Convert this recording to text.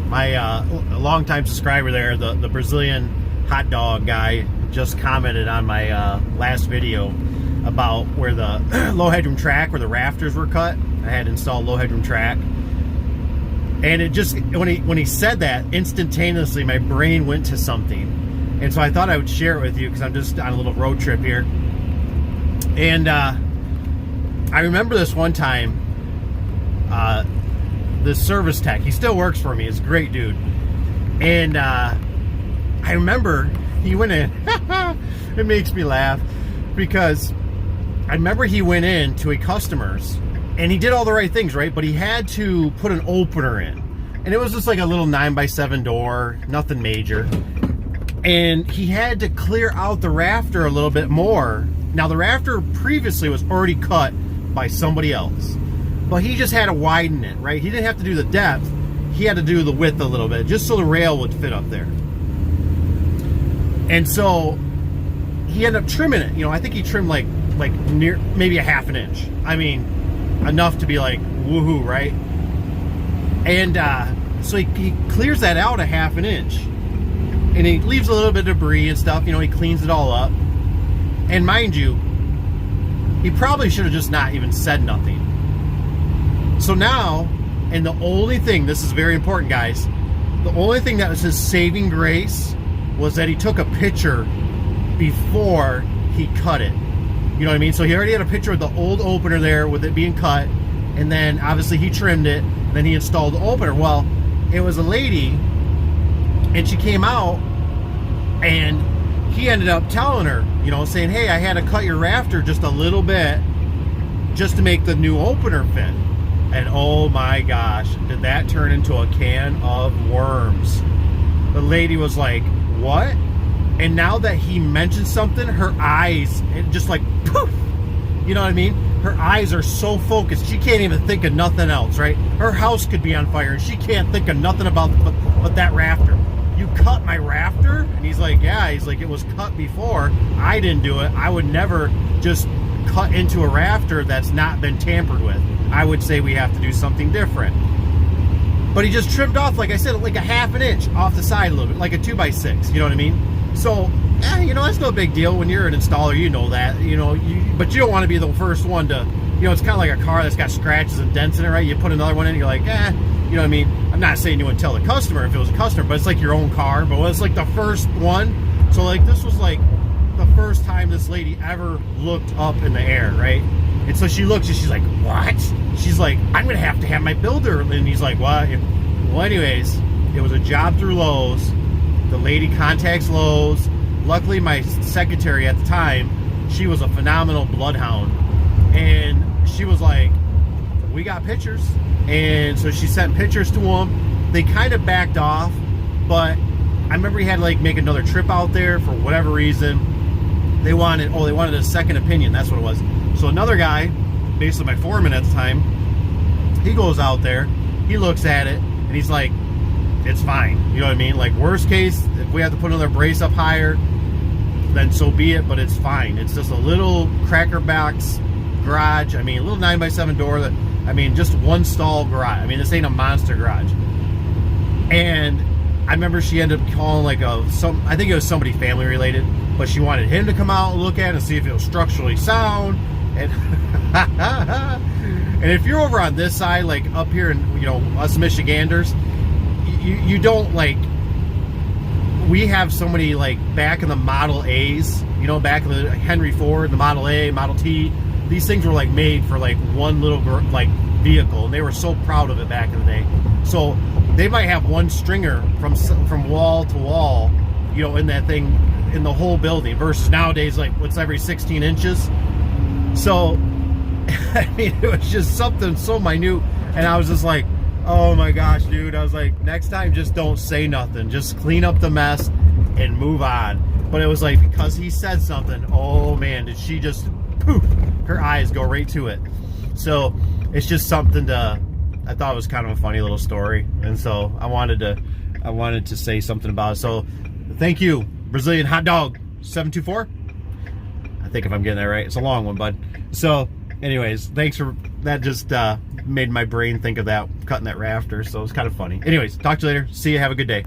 My longtime subscriber there, the Brazilian hot dog guy, just commented on my last video about where the low headroom track, where the rafters were cut. I had installed low headroom track, and it just, when he said that, instantaneously my brain went to something, and so I thought I would share it with you because I'm just on a little road trip here. And I remember this one time, the service tech, he still works for me, he's a great dude, and I remember he went in it makes me laugh because I remember he went in to a customer's and he did all the right things, right? But he had to put an opener in, and it was just like a little 9x7 door, nothing major, and he had to clear out the rafter a little bit more. Now the rafter previously was already cut by somebody else, but he just had to widen it, right? He didn't have to do the depth, he had to do the width a little bit, just so the rail would fit up there. And so he ended up trimming it. You know, I think he trimmed like near maybe a ½ inch. I mean, enough to be like woohoo, right? And so he clears that out a ½ inch, and he leaves a little bit of debris and stuff. You know, he cleans it all up. And mind you, he probably should have just not even said nothing. So now, and the only thing, this is very important, guys, the only thing that was his saving grace was that he took a picture before he cut it. You know what I mean? So he already had a picture of the old opener there with it being cut, and then obviously he trimmed it, and then he installed the opener. Well, it was a lady, and she came out, and he ended up telling her, you know, saying, hey, I had to cut your rafter just a little bit just to make the new opener fit. And oh my gosh, did that turn into a can of worms. The lady was like, what? And now that he mentioned something, her eyes, it just like poof, you know what I mean? Her eyes are so focused, she can't even think of nothing else, right? Her house could be on fire and she can't think of nothing about but that rafter. You cut my rafter? And he's like, yeah. He's like, it was cut before. I didn't do it. I would never just cut into a rafter that's not been tampered with. I would say we have to do something different. But he just trimmed off, like I said, like a ½ inch off the side a little bit, like a 2x6, you know what I mean? So, you know, that's no big deal. When you're an installer, you know that, you know, but you don't want to be the first one to, you know, it's kind of like a car that's got scratches and dents in it, right? You put another one in, you're like, you know what I mean? I'm not saying you would tell the customer if it was a customer, but it's like your own car. But it's like the first one. So like this was like the first time this lady ever looked up in the air, right? And so she looks and she's like, what? She's like, I'm going to have my builder. And he's like, what? Well, anyways, it was a job through Lowe's. The lady contacts Lowe's. Luckily, my secretary at the time, she was a phenomenal bloodhound. And she was like, we got pictures. And so she sent pictures to him. They kind of backed off, but I remember he had to like make another trip out there for whatever reason. They wanted a second opinion. That's what it was. So another guy, basically my foreman at the time, he goes out there, he looks at it, and he's like, it's fine. You know what I mean? Like, worst case, if we have to put another brace up higher, then so be it, but it's fine. It's just a little cracker box garage. I mean, a little 9x7 door that, I mean, just one stall garage. I mean, this ain't a monster garage. And I remember she ended up calling like I think it was somebody family related, but she wanted him to come out and look at it and see if it was structurally sound. And and if you're over on this side, like up here in, you know, us Michiganders, you don't like, we have so many like back in the Model A's, you know, back in the Henry Ford, the Model A, Model T, these things were like made for like one little like vehicle, and they were so proud of it back in the day. So they might have one stringer from wall to wall, you know, in that thing, in the whole building, versus nowadays like what's every 16 inches. So I mean, it was just something so minute, and I was just like, oh my gosh, dude. I was like, next time just don't say nothing, just clean up the mess and move on. But it was like, because he said something, oh man, did she just poof, her eyes go right to it. So it's just something to, I thought it was kind of a funny little story, and so I wanted to say something about it. So thank you, Brazilian hot dog 724. I think if I'm getting that right, it's a long one, bud. So anyways, thanks for that just made my brain think of that, cutting that rafter. So it was kind of funny. Anyways, talk to you later. See you. Have a good day.